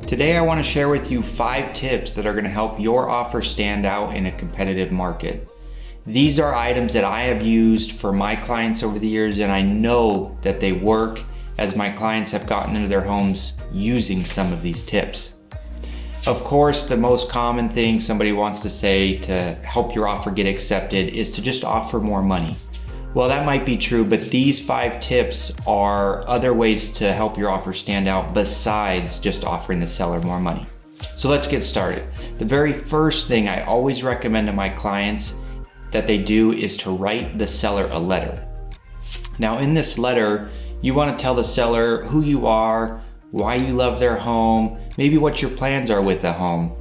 Today I want to share with you 5 tips that are going to help your offer stand out in a competitive market. These are items that I have used for my clients over the years, and I know that they work as my clients have gotten into their homes using some of these tips. Of course, the most common thing somebody wants to say to help your offer get accepted is to just offer more money. Well, that might be true, but these 5 tips are other ways to help your offer stand out besides just offering the seller more money. So let's get started. The very first thing I always recommend to my clients that they do is to write the seller a letter. Now, in this letter, you want to tell the seller who you are, why you love their home, maybe what your plans are with the home.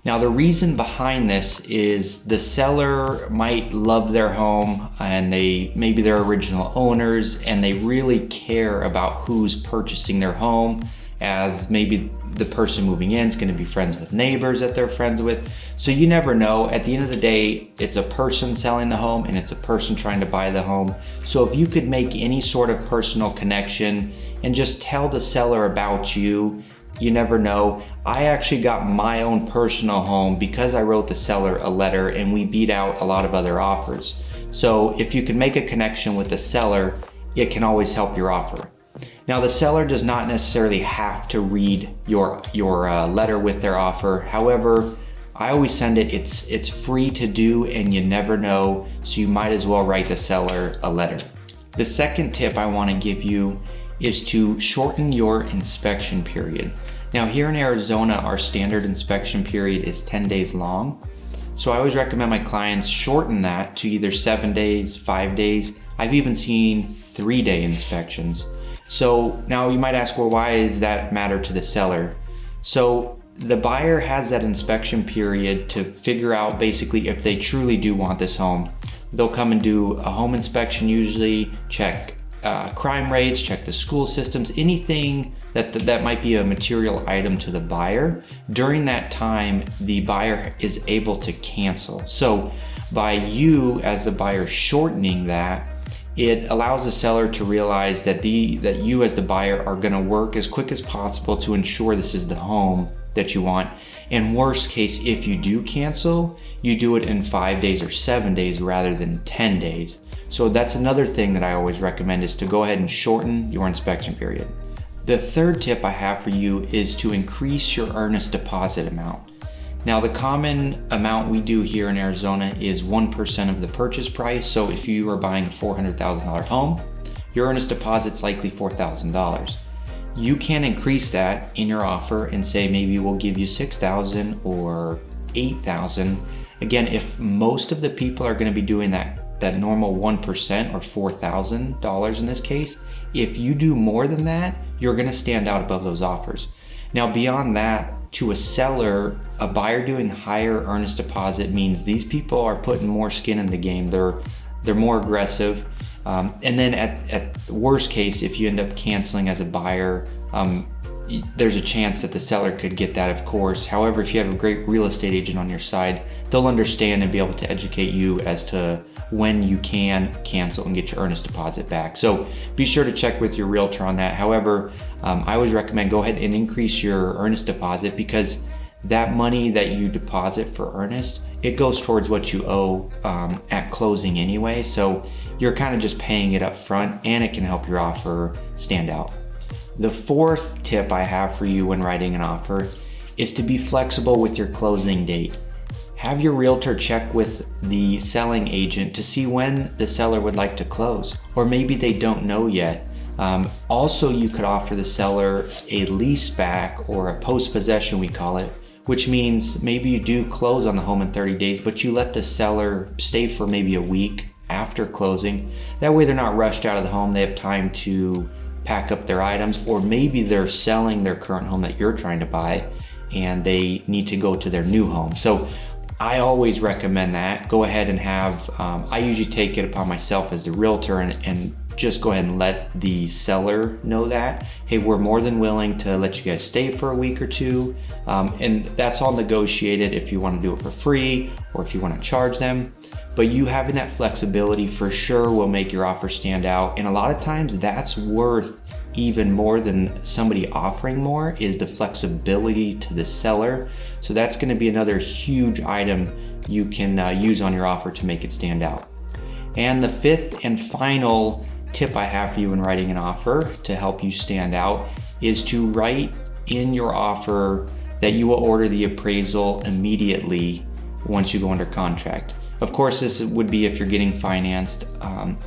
Now, the reason behind this is the seller might love their home and maybe they're original owners and they really care about who's purchasing their home, as maybe the person moving in is going to be friends with neighbors that they're friends with. So you never know. At the end of the day, it's a person selling the home and it's a person trying to buy the home. So if you could make any sort of personal connection and just tell the seller about you, you never know. I actually got my own personal home because I wrote the seller a letter and we beat out a lot of other offers. So if you can make a connection with the seller, it can always help your offer. Now, the seller does not necessarily have to read your letter with their offer. However, I always send it. It's free to do and you never know, so you might as well write the seller a letter. The second tip I want to give you is to shorten your inspection period. Now, here in Arizona, our standard inspection period is 10 days long. So I always recommend my clients shorten that to either 7 days, 5 days. I've even seen 3-day inspections. So now you might ask, well, why does that matter to the seller? So the buyer has that inspection period to figure out basically if they truly do want this home. They'll come and do a home inspection, usually check crime rates, check the school systems, anything that might be a material item to the buyer. During that time, the buyer is able to cancel. So by you as the buyer shortening that, it allows the seller to realize that you as the buyer are going to work as quick as possible to ensure this is the home that you want. And worst case, if you do cancel, you do it in 5 days or 7 days rather than 10 days. So that's another thing that I always recommend, is to go ahead and shorten your inspection period. The third tip I have for you is to increase your earnest deposit amount. Now, the common amount we do here in Arizona is 1% of the purchase price. So if you are buying a $400,000 home, your earnest deposit's likely $4,000. You can increase that in your offer and say maybe we'll give you $6,000 or $8,000. Again, if most of the people are going to be doing that normal 1% or $4,000 in this case, if you do more than that, you're going to stand out above those offers. Now, beyond that, to a seller, a buyer doing higher earnest deposit means these people are putting more skin in the game. They're more aggressive. And then at the worst case, if you end up canceling as a buyer, there's a chance that the seller could get that, of course. However, if you have a great real estate agent on your side, they'll understand and be able to educate you as to when you can cancel and get your earnest deposit back. So be sure to check with your realtor on that. However, I always recommend go ahead and increase your earnest deposit, because that money that you deposit for earnest, it goes towards what you owe at closing anyway. So you're kind of just paying it up front, and it can help your offer stand out. The fourth tip I have for you when writing an offer is to be flexible with your closing date. Have your realtor check with the selling agent to see when the seller would like to close, or maybe they don't know yet. Also, you could offer the seller a lease back, or a post-possession we call it, which means maybe you do close on the home in 30 days, but you let the seller stay for maybe a week after closing. That way they're not rushed out of the home. They have time to pack up their items, or maybe they're selling their current home that you're trying to buy and they need to go to their new home. So I always recommend that. Go ahead and have, I usually take it upon myself as the realtor and just go ahead and let the seller know that, hey, we're more than willing to let you guys stay for a week or two. And that's all negotiated if you want to do it for free or if you want to charge them. But you having that flexibility for sure will make your offer stand out. And a lot of times that's worth even more than somebody offering more, is the flexibility to the seller. So that's going to be another huge item you can use on your offer to make it stand out. And the fifth and final tip I have for you in writing an offer to help you stand out is to write in your offer that you will order the appraisal immediately once you go under contract. Of course, this would be if you're getting financed.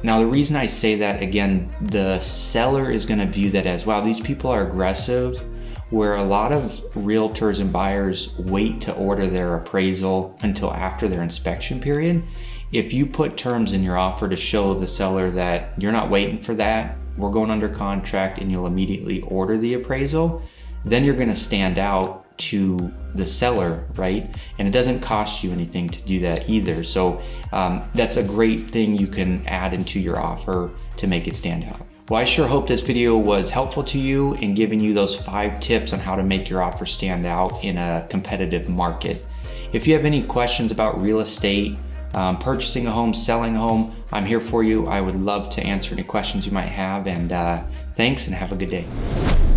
Now, the reason I say that, again, the seller is going to view that as, wow, these people are aggressive, where a lot of realtors and buyers wait to order their appraisal until after their inspection period. If you put terms in your offer to show the seller that you're not waiting for that, we're going under contract and you'll immediately order the appraisal, then you're going to stand out to the seller, right? And it doesn't cost you anything to do that either. So that's a great thing you can add into your offer to make it stand out. Well, I sure hope this video was helpful to you in giving you those 5 tips on how to make your offer stand out in a competitive market. If you have any questions about real estate, purchasing a home, selling a home, I'm here for you. I would love to answer any questions you might have, and thanks and have a good day.